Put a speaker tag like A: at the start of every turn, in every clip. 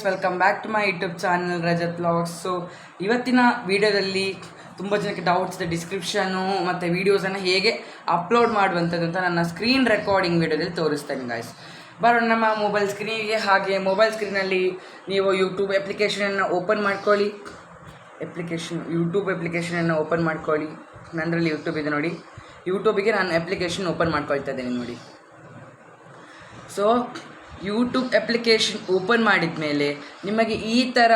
A: Welcome back to my YouTube channel Rajat vlogs. So ಇವತ್ತಿನ ವಿಡಿಯೋದಲ್ಲಿ ತುಂಬ ಜನಕ್ಕೆ ಡೌಟ್ಸ್ ಇದೆ, ಡಿಸ್ಕ್ರಿಪ್ಷನು ಮತ್ತು ವೀಡಿಯೋಸನ್ನು ಹೇಗೆ ಅಪ್ಲೋಡ್ ಮಾಡುವಂಥದ್ದು ಅಂತ ನನ್ನ ಸ್ಕ್ರೀನ್ ರೆಕಾರ್ಡಿಂಗ್ ವೀಡಿಯೋದಲ್ಲಿ ತೋರಿಸ್ತೇನೆ ಗಾಯ್ಸ್. ಬರೋಣ ನಮ್ಮ ಮೊಬೈಲ್ ಸ್ಕ್ರೀನಿಗೆ. ಹಾಗೆ ಮೊಬೈಲ್ ಸ್ಕ್ರೀನಲ್ಲಿ ನೀವು ಯೂಟ್ಯೂಬ್ ಅಪ್ಲಿಕೇಶನನ್ನು ಓಪನ್ ಮಾಡ್ಕೊಳ್ಳಿ. ಯೂಟ್ಯೂಬ್ ಅಪ್ಲಿಕೇಶನನ್ನು ಓಪನ್ ಮಾಡ್ಕೊಳ್ಳಿ. ನನ್ನರಲ್ಲಿ ಯೂಟ್ಯೂಬ್ ಇದೆ ನೋಡಿ. ಯೂಟ್ಯೂಬಿಗೆ ನಾನು ಅಪ್ಲಿಕೇಶನ್ ಓಪನ್ ಮಾಡ್ಕೊಳ್ತಾ ಇದ್ದೇನೆ ನೋಡಿ. ಸೊ ಯೂಟ್ಯೂಬ್ ಅಪ್ಲಿಕೇಶನ್ ಓಪನ್ ಮಾಡಿದ ಮೇಲೆ ನಿಮಗೆ ಈ ಥರ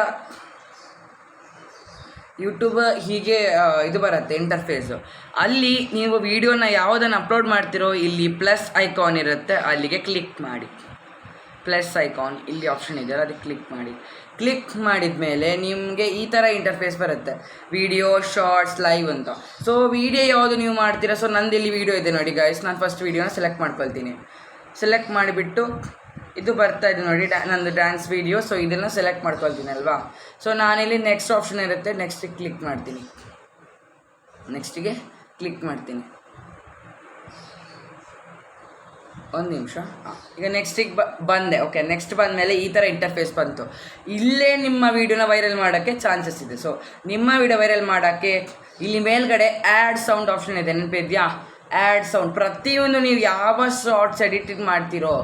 A: ಯೂಟ್ಯೂಬ್ ಹೀಗೆ ಇದು ಬರುತ್ತೆ ಇಂಟರ್ಫೇಸು. ಅಲ್ಲಿ ನೀವು ವಿಡಿಯೋನ ಯಾವುದನ್ನು ಅಪ್ಲೋಡ್ ಮಾಡ್ತಿರೋ ಇಲ್ಲಿ ಪ್ಲಸ್ ಐಕಾನ್ ಇರುತ್ತೆ, ಅಲ್ಲಿಗೆ ಕ್ಲಿಕ್ ಮಾಡಿ. ಪ್ಲಸ್ ಐಕಾನ್ ಇಲ್ಲಿ ಆಪ್ಷನ್ ಇದೆಯಲ್ಲ, ಅದಕ್ಕೆ ಕ್ಲಿಕ್ ಮಾಡಿ. ಕ್ಲಿಕ್ ಮಾಡಿದ ಮೇಲೆ ನಿಮಗೆ ಈ ಥರ ಇಂಟರ್ಫೇಸ್ ಬರುತ್ತೆ, ವಿಡಿಯೋ, ಶಾರ್ಟ್ಸ್, ಲೈವ್ ಅಂತ. ಸೊ ವಿಡಿಯೋ ಯಾವುದು ನೀವು ಮಾಡ್ತೀರಾ? ಸೊ ನಂದು ಇಲ್ಲಿ ವಿಡಿಯೋ ಇದೆ ನೋಡಿ ಗಾಯ್ಸ್. ನಾನು ಫಸ್ಟ್ ವಿಡಿಯೋನ ಸೆಲೆಕ್ಟ್ ಮಾಡ್ಕೊಳ್ತೀನಿ. ಸೆಲೆಕ್ಟ್ ಮಾಡಿಬಿಟ್ಟು ಇದು ಬರ್ತಾ ಇದೆ ನೋಡಿ, ನಂದು ಡ್ಯಾನ್ಸ್ ವೀಡಿಯೋ. ಸೊ ಇದನ್ನು ಸೆಲೆಕ್ಟ್ ಮಾಡ್ಕೊಳ್ತೀನಿ ಅಲ್ವಾ. ಸೊ ನಾನಿಲ್ಲಿ ನೆಕ್ಸ್ಟ್ ಆಪ್ಷನ್ ಇರುತ್ತೆ, ನೆಕ್ಸ್ಟಿಗೆ ಕ್ಲಿಕ್ ಮಾಡ್ತೀನಿ. ನೆಕ್ಸ್ಟಿಗೆ ಕ್ಲಿಕ್ ಮಾಡ್ತೀನಿ. ಒಂದು ನಿಮಿಷ. ಈಗ ನೆಕ್ಸ್ಟಿಗೆ ಬಂದೆ. ಓಕೆ, ನೆಕ್ಸ್ಟ್ ಬಂದಮೇಲೆ ಈ ಥರ ಇಂಟರ್ಫೇಸ್ ಬಂತು. ಇಲ್ಲೇ ನಿಮ್ಮ ವೀಡಿಯೋನ ವೈರಲ್ ಮಾಡೋಕ್ಕೆ ಚಾನ್ಸಸ್ ಇದೆ. ಸೊ ನಿಮ್ಮ ವೀಡಿಯೋ ವೈರಲ್ ಮಾಡೋಕ್ಕೆ ಇಲ್ಲಿ ಮೇಲ್ಗಡೆ ಆ್ಯಡ್ ಸೌಂಡ್ ಆಪ್ಷನ್ ಇದೆ, ನೆನಪಿದೆಯಾ? Add sound. ಪ್ರತಿಯೊಂದು ನೀವು ಯಾವ ಶಾರ್ಟ್ಸ್ ಎಡಿಟಿಂಗ್ ಮಾಡ್ತೀರೋ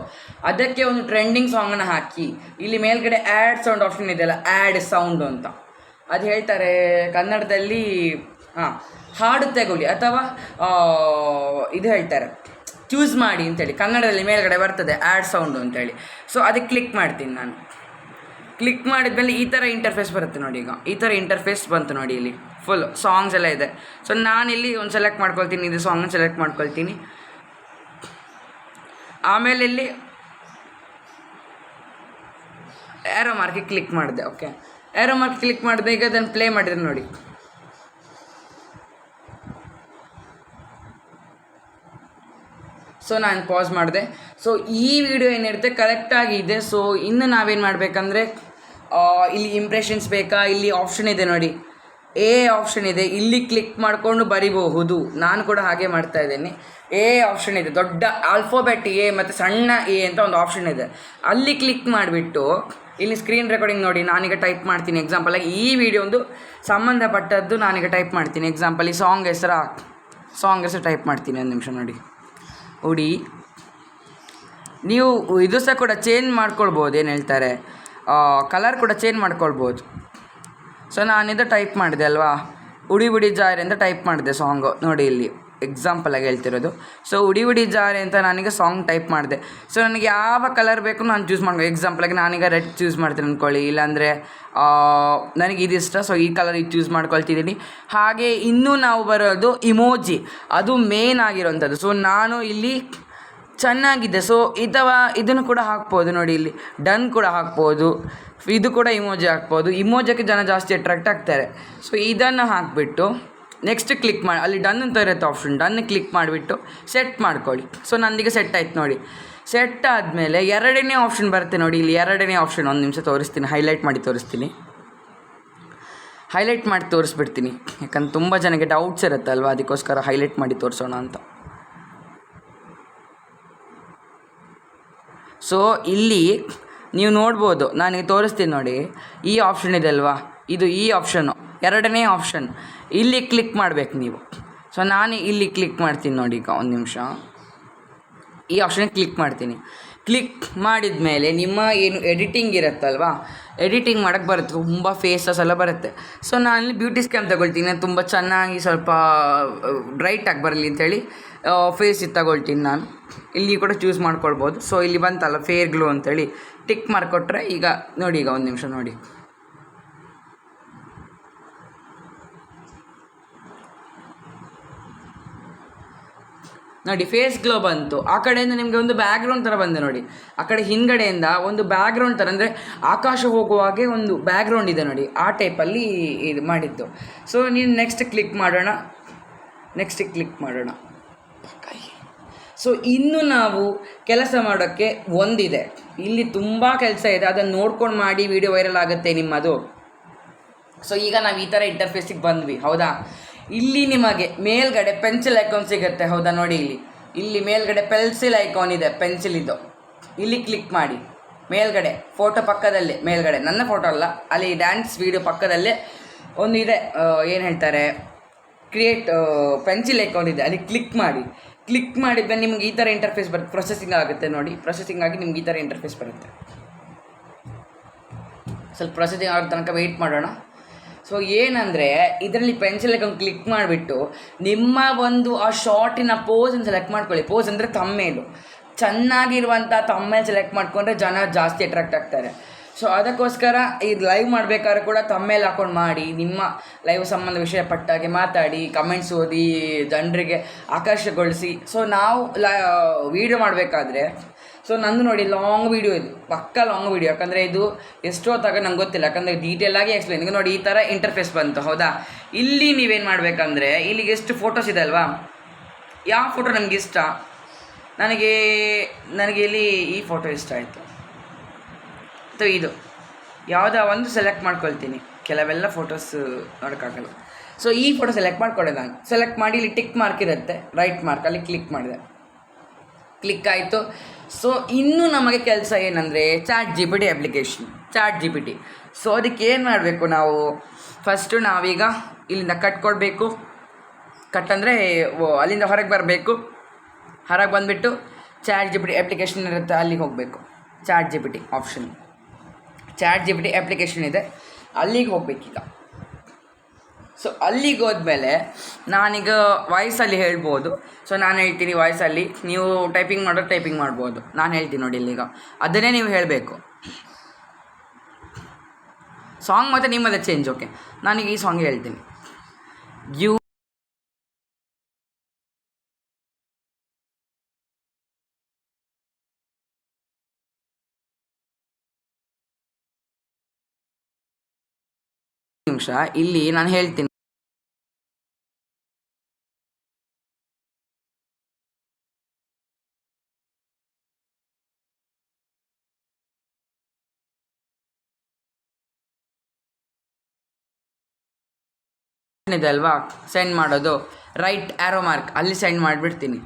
A: ಅದಕ್ಕೆ ಒಂದು ಟ್ರೆಂಡಿಂಗ್ ಸಾಂಗನ್ನು ಹಾಕಿ. ಇಲ್ಲಿ ಮೇಲ್ಗಡೆ ಆ್ಯಡ್ ಸೌಂಡ್ ಆಪ್ಷನ್ ಇದೆಯಲ್ಲ, ಆ್ಯಡ್ ಸೌಂಡು ಅಂತ ಅದು ಹೇಳ್ತಾರೆ ಕನ್ನಡದಲ್ಲಿ. ಹಾಡು ತಗೊಳ್ಳಿ ಅಥವಾ ಇದು ಹೇಳ್ತಾರೆ ಚೂಸ್ ಮಾಡಿ ಅಂತೇಳಿ, ಕನ್ನಡದಲ್ಲಿ ಮೇಲ್ಗಡೆ ಬರ್ತದೆ ಆ್ಯಡ್ ಸೌಂಡು ಅಂತೇಳಿ. ಸೊ ಅದಕ್ಕೆ ಕ್ಲಿಕ್ ಮಾಡ್ತೀನಿ ನಾನು. ಕ್ಲಿಕ್ ಮಾಡಿದ್ಮೇಲೆ ಈ ಥರ ಇಂಟರ್ಫೇಸ್ ಬರುತ್ತೆ ನೋಡಿ. ಈಗ ಈ ಥರ ಇಂಟರ್ಫೇಸ್ ಬಂತು ನೋಡಿ. ಇಲ್ಲಿ ಫುಲ್ ಸಾಂಗ್ಸ್ ಎಲ್ಲ ಇದೆ. ಸೊ ನಾನಿಲ್ಲಿ ಒಂದು ಸೆಲೆಕ್ಟ್ ಮಾಡ್ಕೊಳ್ತೀನಿ, ಇದು ಸಾಂಗನ್ನು ಸೆಲೆಕ್ಟ್ ಮಾಡ್ಕೊಳ್ತೀನಿ. ಆಮೇಲೆ ಇಲ್ಲಿ ಏರೋ ಮಾರ್ಕಿಗೆ ಕ್ಲಿಕ್ ಮಾಡಿದೆ. ಓಕೆ, ಏರೋ ಮಾರ್ಕ್ ಕ್ಲಿಕ್ ಮಾಡಿದೆ. ಈಗ ಅದನ್ನು ಪ್ಲೇ ಮಾಡಿದ್ರೆ ನೋಡಿ. ಸೊ ನಾನು ಪಾಸ್ ಮಾಡಿದೆ. ಸೊ ಈ ವಿಡಿಯೋ ಏನಿರುತ್ತೆ ಕರೆಕ್ಟಾಗಿದೆ. ಸೊ ಇನ್ನು ನಾವೇನು ಮಾಡಬೇಕಂದ್ರೆ ಇಲ್ಲಿ ಇಂಪ್ರೆಷನ್ಸ್ ಬೇಕಾ, ಇಲ್ಲಿ ಆಪ್ಷನ್ ಇದೆ ನೋಡಿ, ಎ ಆಪ್ಷನ್ ಇದೆ, ಇಲ್ಲಿ ಕ್ಲಿಕ್ ಮಾಡಿಕೊಂಡು ಬರಿಬಹುದು. ನಾನು ಕೂಡ ಹಾಗೆ ಮಾಡ್ತಾ ಇದ್ದೇನೆ. ಎ ಆಪ್ಷನ್ ಇದೆ, ದೊಡ್ಡ ಆಲ್ಫಾಬೆಟ್ ಎ ಮತ್ತು ಸಣ್ಣ ಎ ಅಂತ ಒಂದು ಆಪ್ಷನ್ ಇದೆ. ಅಲ್ಲಿ ಕ್ಲಿಕ್ ಮಾಡಿಬಿಟ್ಟು ಇಲ್ಲಿ ಸ್ಕ್ರೀನ್ ರೆಕಾರ್ಡಿಂಗ್ ನೋಡಿ. ನಾನೀಗ ಟೈಪ್ ಮಾಡ್ತೀನಿ ಎಕ್ಸಾಂಪಲಾಗಿ ಈ ವಿಡಿಯೋ ಒಂದು ಸಂಬಂಧಪಟ್ಟದ್ದು ನಾನೀಗ ಟೈಪ್ ಮಾಡ್ತೀನಿ. ಎಕ್ಸಾಂಪಲ್ ಈ ಸಾಂಗ್ ಹೆಸರು ಟೈಪ್ ಮಾಡ್ತೀನಿ. ಒಂದು ನಿಮಿಷ ನೋಡಿ. ಉಡಿ ನೀವು ಇದು ಸಹ ಕೂಡ ಚೇಂಜ್ ಮಾಡ್ಕೊಳ್ಬೋದು, ಏನು ಹೇಳ್ತಾರೆ ಕಲರ್ ಕೂಡ ಚೇಂಜ್ ಮಾಡ್ಕೊಳ್ಬೋದು. ಸೊ ನಾನಿದು ಟೈಪ್ ಮಾಡಿದೆ ಅಲ್ವಾ, ಉಡಿ ಉಡಿ ಜಾರೆ ಅಂತ ಟೈಪ್ ಮಾಡಿದೆ ಸಾಂಗು ನೋಡಿ. ಇಲ್ಲಿ ಎಕ್ಸಾಂಪಲಾಗಿ ಹೇಳ್ತಿರೋದು. ಸೊ ಉಡಿ ಉಡಿ ಜಾರೆ ಅಂತ ನಾನೀಗ ಸಾಂಗ್ ಟೈಪ್ ಮಾಡಿದೆ. ಸೊ ನನಗೆ ಯಾವ ಕಲರ್ ಬೇಕು ನಾನು ಚೂಸ್ ಮಾಡ್ಕೊ. ಎಕ್ಸಾಂಪಲಾಗಿ ನಾನೀಗ ರೆಡ್ ಚೂಸ್ ಮಾಡ್ತೀನಿ ಅಂದ್ಕೊಳ್ಳಿ, ಇಲ್ಲಾಂದರೆ ನನಗೆ ಇದಿಷ್ಟ. ಸೊ ಈ ಕಲರ್ ಇದು ಚೂಸ್ ಮಾಡ್ಕೊಳ್ತಿದ್ದೀನಿ. ಹಾಗೆ ಇನ್ನೂ ನಾವು ಬರೋದು ಇಮೋಜಿ, ಅದು ಮೇನ್ ಆಗಿರೋವಂಥದ್ದು. ಸೊ ನಾನು ಇಲ್ಲಿ ಚೆನ್ನಾಗಿದೆ. ಸೊ ಇದನ್ನು ಕೂಡ ಹಾಕ್ಬೋದು ನೋಡಿ. ಇಲ್ಲಿ ಡನ್ ಕೂಡ ಹಾಕ್ಬೋದು, ಇದು ಕೂಡ ಇಮೋಜಿ ಹಾಕ್ಬೋದು. ಇಮೋಜಕ್ಕೆ ಜನ ಜಾಸ್ತಿ ಅಟ್ರಾಕ್ಟ್ ಆಗ್ತಾರೆ. ಸೊ ಇದನ್ನು ಹಾಕಿಬಿಟ್ಟು ನೆಕ್ಸ್ಟ್ ಕ್ಲಿಕ್ ಮಾಡಿ, ಅಲ್ಲಿ ಡನ್ ಅಂತ ಇರುತ್ತೆ ಆಪ್ಷನ್, ಡನ್ ಕ್ಲಿಕ್ ಮಾಡಿಬಿಟ್ಟು ಸೆಟ್ ಮಾಡ್ಕೊಳ್ಳಿ. ಸೊ ನಂದೀಗ ಸೆಟ್ ಆಯ್ತು ನೋಡಿ. ಸೆಟ್ ಆದಮೇಲೆ ಎರಡನೇ ಆಪ್ಷನ್ ಬರುತ್ತೆ ನೋಡಿ. ಇಲ್ಲಿ ಎರಡನೇ ಆಪ್ಷನ್ ಒಂದು ನಿಮಿಷ ತೋರಿಸ್ತೀನಿ, ಹೈಲೈಟ್ ಮಾಡಿ ತೋರಿಸ್ತೀನಿ. ಹೈಲೈಟ್ ಮಾಡಿ ತೋರಿಸ್ಬಿಡ್ತೀನಿ, ಯಾಕಂದ್ರೆ ತುಂಬ ಜನಕ್ಕೆ ಡೌಟ್ಸ್ ಇರುತ್ತಲ್ವ, ಅದಕ್ಕೋಸ್ಕರ ಹೈಲೈಟ್ ಮಾಡಿ ತೋರಿಸೋಣ ಅಂತ. ಸೊ ಇಲ್ಲಿ ನೀವು ನೋಡ್ಬೋದು, ನಾನೀಗ ತೋರಿಸ್ತೀನಿ ನೋಡಿ. ಈ ಆಪ್ಷನ್ ಇದೆ ಅಲ್ವಾ, ಇದು ಈ ಆಪ್ಷನ್ನು ಎರಡನೇ ಆಪ್ಷನ್. ಇಲ್ಲಿ ಕ್ಲಿಕ್ ಮಾಡಬೇಕು ನೀವು. ಸೊ ನಾನು ಇಲ್ಲಿ ಕ್ಲಿಕ್ ಮಾಡ್ತೀನಿ ನೋಡಿ. ಈಗ ಒಂದು ನಿಮಿಷ, ಈ ಆಪ್ಷನ್ಗೆ ಕ್ಲಿಕ್ ಮಾಡ್ತೀನಿ. ಕ್ಲಿಕ್ ಮಾಡಿದ ಮೇಲೆ ನಿಮ್ಮ ಏನು ಎಡಿಟಿಂಗ್ ಇರುತ್ತಲ್ವಾ, ಎಡಿಟಿಂಗ್ ಮಾಡೋಕ್ಕೆ ಬರುತ್ತೆ, ತುಂಬ ಫೇಸಸ್ ಎಲ್ಲ ಬರುತ್ತೆ. ಸೊ ನಾನಿಲ್ಲಿ ಬ್ಯೂಟಿ ಸ್ಕ್ಯಾಮ್ ತಗೊಳ್ತೀನಿ, ತುಂಬ ಚೆನ್ನಾಗಿ ಸ್ವಲ್ಪ ಬ್ರೈಟಾಗಿ ಬರಲಿ ಅಂಥೇಳಿ ಫೇಸ್ ಇದು ತಗೊಳ್ತೀನಿ ನಾನು. ಇಲ್ಲಿ ಕೂಡ ಚೂಸ್ ಮಾಡ್ಕೊಳ್ಬೋದು. ಸೊ ಇಲ್ಲಿ ಬಂತಲ್ಲ ಫೇರ್ ಗ್ಲೋ ಅಂತೇಳಿ ಟಿಕ್ ಮಾಡಿಕೊಟ್ರೆ ಈಗ ನೋಡಿ. ಈಗ ಒಂದು ನಿಮಿಷ ನೋಡಿ. ನೋಡಿ ಫೇಸ್ ಗ್ಲೋ ಬಂತು. ಆ ಕಡೆಯಿಂದ ನಿಮಗೆ ಒಂದು ಬ್ಯಾಕ್ಗ್ರೌಂಡ್ ಥರ ಬಂದೆ ನೋಡಿ. ಆ ಕಡೆ ಹಿಂದ್ಗಡೆಯಿಂದ ಒಂದು ಬ್ಯಾಕ್ಗ್ರೌಂಡ್ ಥರ, ಅಂದರೆ ಆಕಾಶ ಹೋಗುವಾಗೆ ಒಂದು ಬ್ಯಾಕ್ಗ್ರೌಂಡ್ ಇದೆ ನೋಡಿ, ಆ ಟೈಪಲ್ಲಿ ಇದು ಮಾಡಿದ್ದು. ಸೊ ನೀವು ನೆಕ್ಸ್ಟ್ ಕ್ಲಿಕ್ ಮಾಡೋಣ. ನೆಕ್ಸ್ಟಿಗೆ ಕ್ಲಿಕ್ ಮಾಡೋಣ. ಸೊ ಇನ್ನು ನಾವು ಕೆಲಸ ಮಾಡೋಕ್ಕೆ ಒಂದಿದೆ, ಇಲ್ಲಿ ತುಂಬ ಕೆಲಸ ಇದೆ, ಅದನ್ನು ನೋಡ್ಕೊಂಡು ಮಾಡಿ ವಿಡಿಯೋ ವೈರಲ್ ಆಗುತ್ತೆ ನಿಮ್ಮದು. ಸೊ ಈಗ ನಾವು ಈ ಥರ ಇಂಟರ್ಫೇಸಿಗೆ ಬಂದ್ವಿ, ಹೌದಾ? ಇಲ್ಲಿ ನಿಮಗೆ ಮೇಲ್ಗಡೆ ಪೆನ್ಸಿಲ್ ಐಕಾನ್ ಸಿಗುತ್ತೆ, ಹೌದಾ? ನೋಡಿ ಇಲ್ಲಿ ಮೇಲ್ಗಡೆ ಪೆನ್ಸಿಲ್ ಐಕಾನ್ ಇದೆ, ಪೆನ್ಸಿಲ್ ಇದು. ಇಲ್ಲಿ ಕ್ಲಿಕ್ ಮಾಡಿ. ಮೇಲ್ಗಡೆ ಫೋಟೋ ಪಕ್ಕದಲ್ಲೇ ಮೇಲ್ಗಡೆ ನನ್ನ ಫೋಟೋ ಅಲ್ಲ, ಅಲ್ಲಿ ಡ್ಯಾನ್ಸ್ ವೀಡಿಯೋ ಪಕ್ಕದಲ್ಲೇ ಒಂದು ಇದೆ, ಏನು ಹೇಳ್ತಾರೆ, ಕ್ರಿಯೇಟ್ ಪೆನ್ಸಿಲ್ ಐಕಾನ್ ಇದೆ, ಅಲ್ಲಿ ಕ್ಲಿಕ್ ಮಾಡಿದ್ಮೇಲೆ ನಿಮ್ಗೆ ಈ ಥರ ಇಂಟರ್ಫೇಸ್ ಬರುತ್ತೆ. ಪ್ರೊಸೆಸಿಂಗ್ ಆಗುತ್ತೆ ನೋಡಿ, ಪ್ರೊಸೆಸಿಂಗ್ ಆಗಿ ನಿಮ್ಗೆ ಈ ಥರ ಇಂಟರ್ಫೇಸ್ ಬರುತ್ತೆ. ಸ್ವಲ್ಪ ಪ್ರೊಸೆಸಿಂಗ್ ಆಗೋ ತನಕ ವೆಯ್ಟ್ ಮಾಡೋಣ. ಸೊ ಏನಂದರೆ ಇದರಲ್ಲಿ ಪೆನ್ಸಿಲ್ ಐಕಾನ್ ಕ್ಲಿಕ್ ಮಾಡಿಬಿಟ್ಟು ನಿಮ್ಮ ಒಂದು ಆ ಶಾರ್ಟಿನ ಪೋಸನ್ನು ಸೆಲೆಕ್ಟ್ ಮಾಡ್ಕೊಳ್ಳಿ. ಪೋಸ್ ಅಂದರೆ ತಮ್ಮೇಲು, ಚೆನ್ನಾಗಿರುವಂಥ ತಮ್ಮೇಲೆ ಸೆಲೆಕ್ಟ್ ಮಾಡಿಕೊಂಡ್ರೆ ಜನ ಜಾಸ್ತಿ ಅಟ್ರಾಕ್ಟ್ ಆಗ್ತಾರೆ. ಸೊ ಅದಕ್ಕೋಸ್ಕರ ಇದು ಲೈವ್ ಮಾಡಬೇಕಾದ್ರೆ ಕೂಡ ತಮ್ಮೇಲೆ ಹಾಕೊಂಡು ಮಾಡಿ, ನಿಮ್ಮ ಲೈವ್ ಸಂಬಂಧ ವಿಷಯ ಪಟ್ಟಾಗೆ ಮಾತಾಡಿ, ಕಮೆಂಟ್ಸ್ ಓದಿ, ಜನರಿಗೆ ಆಕರ್ಷಗೊಳಿಸಿ. ಸೊ ನಾವು ವೀಡಿಯೋ ಮಾಡಬೇಕಾದ್ರೆ, ಸೊ ನಂದು ನೋಡಿ ಲಾಂಗ್ ವೀಡಿಯೋ, ಇದು ಪಕ್ಕ ಲಾಂಗ್ ವೀಡಿಯೋ, ಯಾಕಂದರೆ ಇದು ಎಷ್ಟು ಹೊತ್ತಾಗ ನಂಗೆ ಗೊತ್ತಿಲ್ಲ, ಯಾಕಂದರೆ ಡೀಟೇಲಾಗಿ ಎಕ್ಸ್ಪ್ಲೇನ್. ಈಗ ನೋಡಿ ಈ ಥರ ಇಂಟರ್ಫೇಸ್ ಬಂತು, ಹೌದಾ. ಇಲ್ಲಿ ನೀವೇನು ಮಾಡಬೇಕಂದ್ರೆ, ಇಲ್ಲಿಗೆ ಎಷ್ಟು ಫೋಟೋಸ್ ಇದೆ ಅಲ್ವಾ, ಯಾವ ಫೋಟೋ ನನಗಿಷ್ಟ, ನನಗೆ ಇಲ್ಲಿ ಈ ಫೋಟೋ ಇಷ್ಟ ಆಯಿತು. ಸೊ ಇದು ಯಾವುದೋ ಒಂದು ಸೆಲೆಕ್ಟ್ ಮಾಡ್ಕೊಳ್ತೀನಿ, ಕೆಲವೆಲ್ಲ ಫೋಟೋಸ್ ನೋಡೋಕ್ಕಾಗಲ್ಲ. ಸೊ ಈ ಫೋಟೋ ಸೆಲೆಕ್ಟ್ ಮಾಡ್ಕೊಂಡೆ ನಾನು. ಸೆಲೆಕ್ಟ್ ಮಾಡಿ ಇಲ್ಲಿ ಟಿಕ್ ಮಾರ್ಕ್ ಇರುತ್ತೆ, ರೈಟ್ ಮಾರ್ಕ್, ಅಲ್ಲಿ ಕ್ಲಿಕ್ ಮಾಡಿದೆ, ಕ್ಲಿಕ್ ಆಯಿತು. ಸೊ ಇನ್ನೂ ನಮಗೆ ಕೆಲಸ ಏನಂದರೆ ChatGPT ಅಪ್ಲಿಕೇಶನ್, ChatGPT. ಸೊ ಅದಕ್ಕೆ ಏನು ಮಾಡಬೇಕು ನಾವು, ಫಸ್ಟು ನಾವೀಗ ಇಲ್ಲಿಂದ ಕಟ್ಕೊಡ್ಬೇಕು. ಅಂದರೆ ಅಲ್ಲಿಂದ ಹೊರಗೆ ಬರಬೇಕು. ಹೊರಗೆ ಬಂದುಬಿಟ್ಟು ChatGPT ಅಪ್ಲಿಕೇಶನ್ ಇರುತ್ತೆ, ಅಲ್ಲಿಗೆ ಹೋಗಬೇಕು. ChatGPT ಆಪ್ಷನ್, ChatGPT ಅಪ್ಲಿಕೇಶನ್ ಇದೆ, ಅಲ್ಲಿಗೆ ಹೋಗ್ಬೇಕೀಗ. ಸೊ ಅಲ್ಲಿಗೆ ಹೋದ್ಮೇಲೆ ನಾನೀಗ ವಾಯ್ಸಲ್ಲಿ ಹೇಳ್ಬೋದು. ಸೊ ನಾನು ಹೇಳ್ತೀನಿ ವಾಯ್ಸಲ್ಲಿ, ನೀವು ಟೈಪಿಂಗ್ ಮಾಡೋದು ಟೈಪಿಂಗ್ ಮಾಡ್ಬೋದು. ನಾನು ಹೇಳ್ತೀನಿ ನೋಡಿ ಇಲ್ಲಿಗ, ಅದನ್ನೇ ನೀವು ಹೇಳಬೇಕು. ಸಾಂಗ್ ಮತ್ತು ನಿಮ್ಮದೇ ಚೇಂಜ್. ಓಕೆ, ನಾನೀಗ ಈ ಸಾಂಗ್ ಹೇಳ್ತೀನಿ. ನಿಮಿಷ ಇಲ್ಲಿ ನಾನು ಹೇಳ್ತೀನಿ. ಇದೆ ಅಲ್ವಾ, ಸೆಂಡ್ ಮಾಡೋದು, ರೈಟ್ ಆ್ಯರೋ ಮಾರ್ಕ್, ಅಲ್ಲಿ ಸೆಂಡ್ ಮಾಡಿಬಿಡ್ತೀನಿ.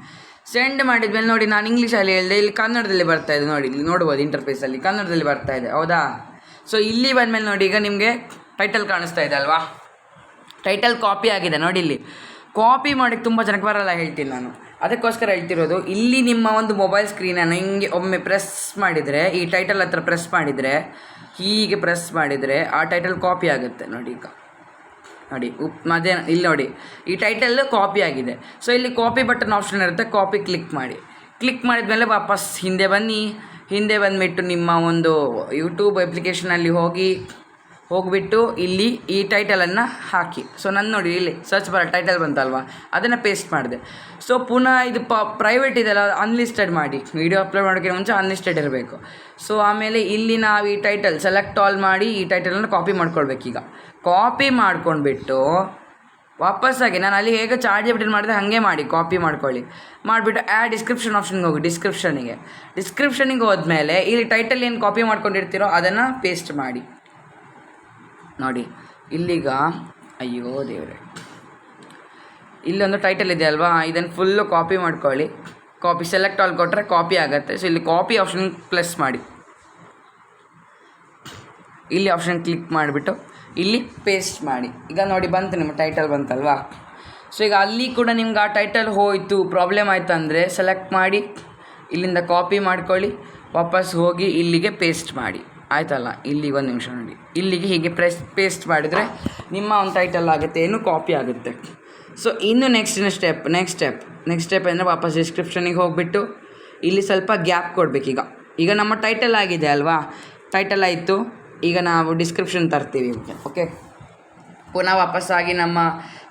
A: ಸೆಂಡ್ ಮಾಡಿದ್ಮೇಲೆ ನೋಡಿ, ನಾನು ಇಂಗ್ಲೀಷಲ್ಲಿ ಹೇಳಿದೆ, ಇಲ್ಲಿ ಕನ್ನಡದಲ್ಲಿ ಬರ್ತಾಯಿದೆ ನೋಡಿ, ಇಲ್ಲಿ ನೋಡ್ಬೋದು ಇಂಟರ್ಫೇಸಲ್ಲಿ ಕನ್ನಡದಲ್ಲಿ ಬರ್ತಾಯಿದೆ, ಹೌದಾ. ಸೊ ಇಲ್ಲಿ ಬಂದಮೇಲೆ ನೋಡಿ, ಈಗ ನಿಮಗೆ ಟೈಟಲ್ ಕಾಣಿಸ್ತಾ ಇದೆ ಅಲ್ವಾ, ಟೈಟಲ್ ಕಾಪಿ ಆಗಿದೆ ನೋಡಿ. ಇಲ್ಲಿ ಕಾಪಿ ಮಾಡೋಕ್ಕೆ ತುಂಬ ಜನಕ್ಕೆ ಬರಲ್ಲ, ಹೇಳ್ತೀನಿ ನಾನು, ಅದಕ್ಕೋಸ್ಕರ ಹೇಳ್ತಿರೋದು. ಇಲ್ಲಿ ನಿಮ್ಮ ಒಂದು ಮೊಬೈಲ್ ಸ್ಕ್ರೀನನ್ನು ಹಿಂಗೆ ಒಮ್ಮೆ ಪ್ರೆಸ್ ಮಾಡಿದರೆ, ಈ ಟೈಟಲ್ ಹತ್ರ ಪ್ರೆಸ್ ಮಾಡಿದರೆ, ಹೀಗೆ ಪ್ರೆಸ್ ಮಾಡಿದರೆ ಆ ಟೈಟಲ್ ಕಾಪಿ ಆಗುತ್ತೆ ನೋಡಿ. ಈಗ ನೋಡಿ ಮಧ್ಯ ಇಲ್ಲಿ ನೋಡಿ, ಈ ಟೈಟಲ್ ಕಾಪಿ ಆಗಿದೆ. ಸೊ ಇಲ್ಲಿ ಕಾಪಿ ಬಟನ್ ಆಪ್ಷನ್ ಇರುತ್ತೆ, ಕಾಪಿ ಕ್ಲಿಕ್ ಮಾಡಿ. ಕ್ಲಿಕ್ ಮಾಡಿದ್ಮೇಲೆ ವಾಪಸ್ ಹಿಂದೆ ಬಂದುಬಿಟ್ಟು ನಿಮ್ಮ ಒಂದು ಯೂಟ್ಯೂಬ್ ಅಪ್ಲಿಕೇಶನಲ್ಲಿ ಹೋಗಿಬಿಟ್ಟು ಇಲ್ಲಿ ಈ ಟೈಟಲನ್ನು ಹಾಕಿ. ಸೊ ನಾನು ನೋಡಿ ಇಲ್ಲಿ ಸರ್ಚ್ ಬಾರ್ ಟೈಟಲ್ ಬಂತಲ್ವಾ, ಅದನ್ನು ಪೇಸ್ಟ್ ಮಾಡಿದೆ. ಸೊ ಪುನಃ ಇದು ಪ್ರೈವೇಟ್ ಇದೆಲ್ಲ, ಅನ್ಲಿಸ್ಟೆಡ್ ಮಾಡಿ. ವೀಡಿಯೋ ಅಪ್ಲೋಡ್ ಮಾಡೋಕ್ಕೆ ಮುಂಚೆ ಅನ್ಲಿಸ್ಟೆಡ್ ಇರಬೇಕು. ಸೊ ಆಮೇಲೆ ಇಲ್ಲಿ ನಾವು ಈ ಟೈಟಲ್ ಸೆಲೆಕ್ಟ್ ಆಲ್ ಮಾಡಿ ಈ ಟೈಟಲನ್ನು ಕಾಪಿ ಮಾಡ್ಕೊಳ್ಬೇಕೀಗ. ಕಾಪಿ ಮಾಡ್ಕೊಂಡ್ಬಿಟ್ಟು ವಾಪಸ್ಸಾಗಿ ನಾನು ಅಲ್ಲಿ ಹೇಗೆ ChatGPT ಮಾಡಿದೆ ಹಾಗೆ ಮಾಡಿ ಕಾಪಿ ಮಾಡ್ಕೊಳ್ಳಿ. ಮಾಡಿಬಿಟ್ಟು ಡಿಸ್ಕ್ರಿಪ್ಷನ್ ಆಪ್ಷನ್ಗೆ ಹೋಗಿ, ಡಿಸ್ಕ್ರಿಪ್ಷನಿಗೆ ಹೋದ್ಮೇಲೆ ಇಲ್ಲಿ ಟೈಟಲ್ ಏನು ಕಾಪಿ ಮಾಡ್ಕೊಂಡಿರ್ತೀರೋ ಅದನ್ನು ಪೇಸ್ಟ್ ಮಾಡಿ. ನೋಡಿ ಇಲ್ಲಿಗ, ಅಯ್ಯೋ ದೇವ್ರೆ, ಇಲ್ಲೊಂದು ಟೈಟಲ್ ಇದೆ ಅಲ್ವಾ, ಇದನ್ನು ಫುಲ್ಲು ಕಾಪಿ ಮಾಡ್ಕೊಳ್ಳಿ. ಕಾಪಿ ಸೆಲೆಕ್ಟ್ ಆಲ್ ಕೊಟ್ಟರೆ ಕಾಪಿ ಆಗುತ್ತೆ. ಸೊ ಇಲ್ಲಿ ಕಾಪಿ ಆಪ್ಷನ್ ಪ್ಲಸ್ ಮಾಡಿ, ಇಲ್ಲಿ ಆಪ್ಷನ್ ಕ್ಲಿಕ್ ಮಾಡಿಬಿಟ್ಟು ಇಲ್ಲಿ ಪೇಸ್ಟ್ ಮಾಡಿ. ಈಗ ನೋಡಿ ಬಂತು, ನಿಮ್ಮ ಟೈಟಲ್ ಬಂತಲ್ವಾ. ಸೊ ಈಗ ಅಲ್ಲಿ ಕೂಡ ನಿಮ್ಗೆ ಆ ಟೈಟಲ್ ಹೋಯಿತು, ಪ್ರಾಬ್ಲಮ್ ಆಯಿತು ಅಂದರೆ ಸೆಲೆಕ್ಟ್ ಮಾಡಿ, ಇಲ್ಲಿಂದ ಕಾಪಿ ಮಾಡ್ಕೊಳ್ಳಿ, ವಾಪಸ್ ಹೋಗಿ ಇಲ್ಲಿಗೆ ಪೇಸ್ಟ್ ಮಾಡಿ. ಆಯ್ತಲ್ಲ, ಇಲ್ಲಿಗೆ ಒಂದು ನಿಮಿಷ ನೋಡಿ, ಇಲ್ಲಿಗೆ ಹೀಗೆ ಪೇಸ್ಟ್ ಮಾಡಿದರೆ ನಿಮ್ಮ ಒಂದು ಟೈಟಲ್ ಆಗುತ್ತೆ, ಏನು ಕಾಪಿ ಆಗುತ್ತೆ. ಸೊ ಇನ್ನು ನೆಕ್ಸ್ಟ್ ಸ್ಟೆಪ್ ಅಂದರೆ ವಾಪಸ್ ಡಿಸ್ಕ್ರಿಪ್ಷನಿಗೆ ಹೋಗಿಬಿಟ್ಟು ಇಲ್ಲಿ ಸ್ವಲ್ಪ ಗ್ಯಾಪ್ ಕೊಡಬೇಕೀಗ. ಈಗ ನಮ್ಮ ಟೈಟಲ್ ಆಗಿದೆ ಅಲ್ವಾ, ಟೈಟಲ್ ಆಯಿತು. ಈಗ ನಾವು ಡಿಸ್ಕ್ರಿಪ್ಷನ್ ತರ್ತೀವಿ. ಓಕೆ, ಪುನಃ ವಾಪಸ್ಸಾಗಿ ನಮ್ಮ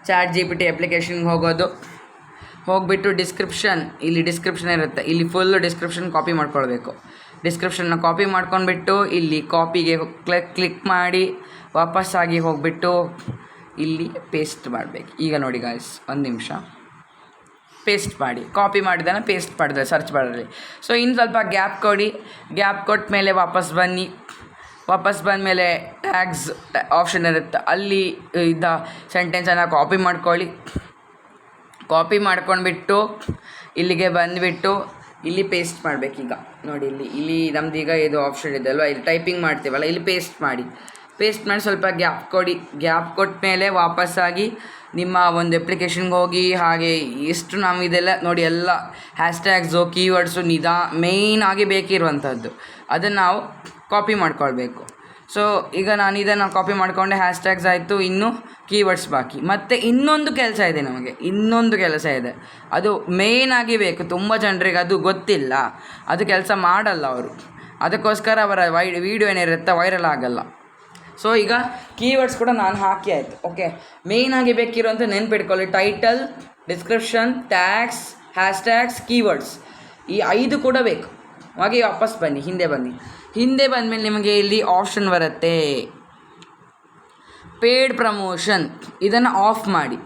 A: ChatGPT ಅಪ್ಲಿಕೇಶನ್ಗೆ ಹೋಗಿಬಿಟ್ಟು ಇಲ್ಲಿ ಡಿಸ್ಕ್ರಿಪ್ಷನ್ ಇರುತ್ತೆ, ಇಲ್ಲಿ ಫುಲ್ಲು ಡಿಸ್ಕ್ರಿಪ್ಷನ್ ಕಾಪಿ ಮಾಡ್ಕೊಳ್ಬೇಕು. ಡಿಸ್ಕ್ರಿಪ್ಷನ್ನ ಕಾಪಿ ಮಾಡ್ಕೊಂಡ್ಬಿಟ್ಟು ಇಲ್ಲಿ ಕಾಪಿಗೆ ಕ್ಲಿಕ್ ಮಾಡಿ ವಾಪಸ್ಸಾಗಿ ಹೋಗಿಬಿಟ್ಟು ಇಲ್ಲಿ ಪೇಸ್ಟ್ ಮಾಡಬೇಕು. ಈಗ ನೋಡಿ ಗಾಯ್ಸ್, ಒಂದು ನಿಮಿಷ, ಪೇಸ್ಟ್ ಮಾಡಿ, ಕಾಪಿ ಮಾಡಿದಾನೆ ಪೇಸ್ಟ್ ಮಾಡಿದೆ ಸರ್ಚ್ ಬಾರಲ್ಲಿ. ಸೊ ಇನ್ನು ಸ್ವಲ್ಪ ಗ್ಯಾಪ್ ಕೊಡಿ. ಗ್ಯಾಪ್ ಕೊಟ್ಟ ಮೇಲೆ ವಾಪಸ್ ಬಂದಮೇಲೆ ಟ್ಯಾಗ್ಸ್ ಆಪ್ಷನ್ ಇರುತ್ತೆ, ಅಲ್ಲಿ ಇದ್ದ ಸೆಂಟೆನ್ಸನ್ನು ಕಾಪಿ ಮಾಡ್ಕೊಳ್ಳಿ. ಕಾಪಿ ಮಾಡ್ಕೊಂಡ್ಬಿಟ್ಟು ಇಲ್ಲಿಗೆ ಬಂದುಬಿಟ್ಟು ಇಲ್ಲಿ ಪೇಸ್ಟ್ ಮಾಡಬೇಕೀಗ ನೋಡಿ. ಇಲ್ಲಿ ನಮ್ದೀಗ ಇದು ಆಪ್ಷನ್ ಇದೆ ಅಲ್ವಾ, ಇಲ್ಲಿ ಟೈಪಿಂಗ್ ಮಾಡ್ತೀವಲ್ಲ, ಇಲ್ಲಿ ಪೇಸ್ಟ್ ಮಾಡಿ ಸ್ವಲ್ಪ ಗ್ಯಾಪ್ ಕೊಡಿ. ಗ್ಯಾಪ್ ಕೊಟ್ಟ ಮೇಲೆ ವಾಪಸ್ಸಾಗಿ ನಿಮ್ಮ ಒಂದು ಅಪ್ಲಿಕೇಶನ್ಗೆ ಹೋಗಿ ಹಾಗೆ ಎಷ್ಟು ನಾವು ಇದೆಲ್ಲ ನೋಡಿ, ಎಲ್ಲ ಹ್ಯಾಶ್ಟ್ಯಾಗ್ಸು ಕೀವರ್ಡ್ಸು ಮೇಯ್ನ್ ಆಗಿ ಬೇಕಿರುವಂಥದ್ದು ಅದನ್ನು ನಾವು ಕಾಪಿ ಮಾಡ್ಕೊಳ್ಬೇಕು. ಸೊ ಈಗ ನಾನು ಇದನ್ನು ಕಾಪಿ ಮಾಡಿಕೊಂಡೆ, ಹ್ಯಾಶ್ಟ್ಯಾಗ್ಸ್ ಆಯಿತು, ಇನ್ನು ಕೀವರ್ಡ್ಸ್ ಬಾಕಿ. ಮತ್ತು ಇನ್ನೊಂದು ಕೆಲಸ ಇದೆ, ನಮಗೆ ಇನ್ನೊಂದು ಕೆಲಸ ಇದೆ, ಅದು ಮೇಯ್ನಾಗಿ ಬೇಕು. ತುಂಬ ಜನರಿಗೆ ಅದು ಗೊತ್ತಿಲ್ಲ, ಅದು ಕೆಲಸ ಮಾಡಲ್ಲ ಅವರು, ಅದಕ್ಕೋಸ್ಕರ ಅವರ ವೀಡಿಯೋ ಏನಿರುತ್ತೆ ವೈರಲ್ ಆಗಲ್ಲ. ಸೊ ಈಗ ಕೀವರ್ಡ್ಸ್ ಕೂಡ ನಾನು ಹಾಕಿ ಆಯಿತು. ಓಕೆ, ಮೇಯ್ನಾಗಿ ಬೇಕಿರುವಂಥ ನೆನ್ಪಿಟ್ಕೊಳ್ಳಿ, ಟೈಟಲ್, ಡಿಸ್ಕ್ರಿಪ್ಷನ್, ಟ್ಯಾಗ್ಸ್, ಹ್ಯಾಶ್ಟ್ಯಾಗ್ಸ್, ಕೀವರ್ಡ್ಸ್, ಈ 5 ಕೂಡ ಬೇಕು. ಹಾಗೆ ವಾಪಸ್ ಬನ್ನಿ, ಹಿಂದೆ ಬಂದಮೇಲೆ ನಿಮಗೆ ಇಲ್ಲಿ ಆಪ್ಷನ್ ಬರುತ್ತೆ, ಪೇಯ್ಡ್ ಪ್ರಮೋಷನ್. ಇದನ್ನು ಆಫ್ ಮಾಡಿ,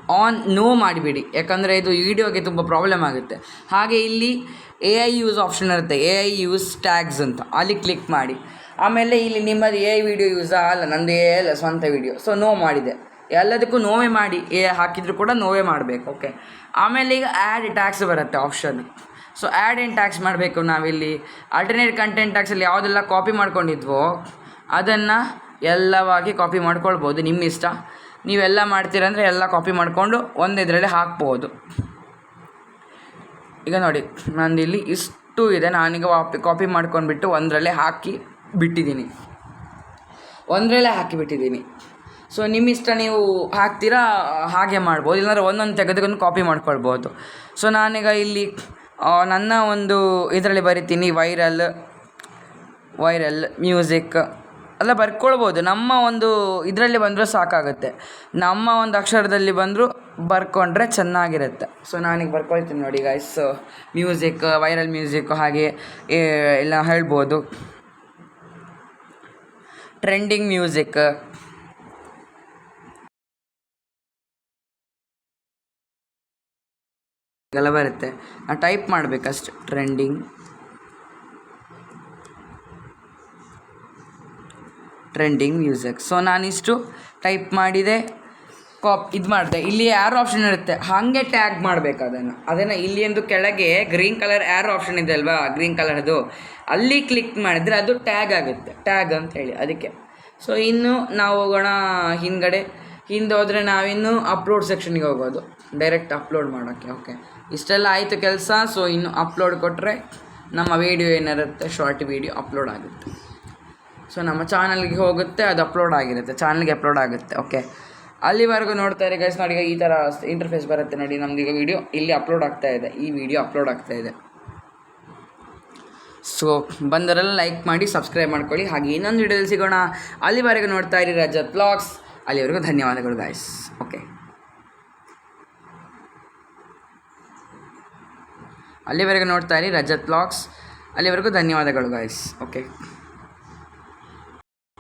A: ನೋ ಮಾಡಿಬಿಡಿ, ಯಾಕಂದರೆ ಇದು ವೀಡಿಯೋಗೆ ತುಂಬ ಪ್ರಾಬ್ಲಮ್ ಆಗುತ್ತೆ. ಹಾಗೆ ಇಲ್ಲಿ AI ಯೂಸ್ ಆಪ್ಷನ್ ಇರುತ್ತೆ, AI ಯೂಸ್ ಟ್ಯಾಗ್ಸ್ ಅಂತ, ಅಲ್ಲಿ ಕ್ಲಿಕ್ ಮಾಡಿ. ಆಮೇಲೆ ಇಲ್ಲಿ ನಿಮ್ಮದು AI ವಿಡಿಯೋ ಯೂಸಾ ಅಲ್ಲ, ನಂದು ಅಲ್ಲ ಸ್ವಂತ ವಿಡಿಯೋ, ಸೊ ನೋ ಮಾಡಿದೆ. ಎಲ್ಲದಕ್ಕೂ ನೋವೇ ಮಾಡಿ, ಹಾಕಿದರೂ ಕೂಡ ನೋವೇ ಮಾಡಬೇಕು. ಓಕೆ, ಆಮೇಲೆ ಈಗ ಆ್ಯಡ್ ಟ್ಯಾಕ್ಸ್ ಬರುತ್ತೆ option. So add and tax ಮಾಡಬೇಕು ನಾವಿಲ್ಲಿ. ಆಲ್ಟರ್ನೇಟ್ ಕಂಟೆಂಟ್ ಟ್ಯಾಕ್ಸಲ್ಲಿ ಯಾವುದೆಲ್ಲ ಕಾಪಿ ಮಾಡ್ಕೊಂಡಿದ್ವೋ ಅದನ್ನು ಎಲ್ಲವಾಗಿ ಕಾಪಿ ಮಾಡ್ಕೊಳ್ಬೋದು, ನಿಮ್ಮ ಇಷ್ಟ. ನೀವೆಲ್ಲ ಮಾಡ್ತೀರಂದರೆ ಎಲ್ಲ ಕಾಪಿ ಮಾಡಿಕೊಂಡು ಒಂದಿದ್ರಲ್ಲಿ ಹಾಕ್ಬೋದು. ಈಗ ನೋಡಿ, ನಂದಿಲ್ಲಿ ಇಷ್ಟು ಇದೆ, ನಾನೀಗ ಕಾಪಿ ಮಾಡ್ಕೊಂಡ್ಬಿಟ್ಟು ಒಂದರಲ್ಲೇ ಹಾಕಿ ಬಿಟ್ಟಿದ್ದೀನಿ. ಸೊ ನಿಮ್ಮ ಇಷ್ಟ, ನೀವು ಹಾಕ್ತೀರಾ ಹಾಗೆ ಮಾಡ್ಬೋದು, ಇಲ್ಲಾಂದರೆ ಒಂದೊಂದು ತೆಗೆದುಕೊಂಡು ಕಾಪಿ ಮಾಡ್ಕೊಳ್ಬೋದು. ಸೊ ನಾನೀಗ ಇಲ್ಲಿ ನನ್ನ ಒಂದು ಇದರಲ್ಲಿ ಬರಿತೀನಿ, ವೈರಲ್ ಮ್ಯೂಸಿಕ್ ಎಲ್ಲ ಬರ್ಕೊಳ್ಬೋದು. ನಮ್ಮ ಒಂದು ಇದರಲ್ಲಿ ಬಂದರೂ ಸಾಕಾಗುತ್ತೆ, ನಮ್ಮ ಒಂದು ಅಕ್ಷರದಲ್ಲಿ ಬಂದರೂ ಬರ್ಕೊಂಡ್ರೆ ಚೆನ್ನಾಗಿರುತ್ತೆ. ಸೊ ನಾನೀಗ ಬರ್ಕೊಳ್ತೀನಿ ನೋಡಿ ಗೈಸ್, ಮ್ಯೂಸಿಕ್, ವೈರಲ್ ಮ್ಯೂಸಿಕ್, ಹಾಗೆ ಎಲ್ಲ ಹೇಳ್ಬೋದು, ಟ್ರೆಂಡಿಂಗ್ ಮ್ಯೂಸಿಕ್, ಎಲ್ಲ ಬರುತ್ತೆ. ನಾವು ಟೈಪ್ ಮಾಡಬೇಕಷ್ಟು, ಟ್ರೆಂಡಿಂಗ್ ಮ್ಯೂಸಿಕ್. ಸೊ ನಾನಿಷ್ಟು ಟೈಪ್ ಮಾಡಿದೆ, ಇದು ಮಾಡಿದೆ. ಇಲ್ಲಿ ಆ್ಯರೋ ಆಪ್ಷನ್ ಇರುತ್ತೆ, ಹಾಗೆ ಟ್ಯಾಗ್ ಮಾಡಬೇಕು ಅದನ್ನು ಇಲ್ಲಿ ಒಂದು ಕೆಳಗೆ ಗ್ರೀನ್ ಕಲರ್ ಆ್ಯರೋ ಆಪ್ಷನ್ ಇದೆ ಅಲ್ವಾ, ಗ್ರೀನ್ ಕಲರ್ದು, ಅಲ್ಲಿ ಕ್ಲಿಕ್ ಮಾಡಿದರೆ ಅದು ಟ್ಯಾಗ್ ಆಗುತ್ತೆ, ಟ್ಯಾಗ್ ಅಂತ ಹೇಳಿ ಅದಕ್ಕೆ. ಸೊ ಇನ್ನು ನಾವು ಹೋಗೋಣ ಹಿಂದೆ ಹೋದರೆ ನಾವಿನ್ನು ಅಪ್ಲೋಡ್ ಸೆಕ್ಷನ್ಗೆ ಹೋಗೋದು, ಡೈರೆಕ್ಟ್ ಅಪ್ಲೋಡ್ ಮಾಡೋಕ್ಕೆ. ಓಕೆ, ಇಷ್ಟೆಲ್ಲ ಆಯಿತು ಕೆಲಸ. ಸೊ ಇನ್ನು ಅಪ್ಲೋಡ್ ಕೊಟ್ಟರೆ ನಮ್ಮ ವೀಡಿಯೋ ಏನಿರುತ್ತೆ, ಶಾರ್ಟ್ ವೀಡಿಯೋ ಅಪ್ಲೋಡ್ ಆಗುತ್ತೆ. ಸೊ ನಮ್ಮ ಚಾನಲ್ಗೆ ಹೋಗುತ್ತೆ, ಅದು ಅಪ್ಲೋಡ್ ಆಗಿರುತ್ತೆ, ಚಾನಲ್ಗೆ ಅಪ್ಲೋಡ್ ಆಗುತ್ತೆ. ಓಕೆ, ಅಲ್ಲಿವರೆಗೂ ನೋಡ್ತಾ ಇರಿ ಗೈಸ್. ನೋಡಿ, ಈ ಥರ ಇಂಟರ್ಫೇಸ್ ಬರುತ್ತೆ ನೋಡಿ. ನಮ್ದೀಗ ವೀಡಿಯೋ ಇಲ್ಲಿ ಅಪ್ಲೋಡ್ ಆಗ್ತಾಯಿದೆ, ಈ ವಿಡಿಯೋ ಅಪ್ಲೋಡ್ ಆಗ್ತಾಯಿದೆ. ಸೊ ಬಂದರೆಲ್ಲ ಲೈಕ್ ಮಾಡಿ, ಸಬ್ಸ್ಕ್ರೈಬ್ ಮಾಡ್ಕೊಳ್ಳಿ. ಹಾಗೆ ಇನ್ನೊಂದು ವಿಡಿಯೋದಲ್ಲಿ ಸಿಗೋಣ. ಅಲ್ಲಿವರೆಗೂ ನೋಡ್ತಾ ಇರಿ ರಜತ್ ವ್ಲಾಗ್ಸ್. ಅಲ್ಲಿವರೆಗೂ ಧನ್ಯವಾದಗಳು ಗಾಯ್ಸ್. ಓಕೆ, ಅಲ್ಲಿವರೆಗೂ ನೋಡ್ತಾ ಇರಿ ರಜತ್ ವ್ಲಾಗ್ಸ್. ಅಲ್ಲಿವರೆಗೂ ಧನ್ಯವಾದಗಳು ಗಾಯ್ಸ್. ಓಕೆ.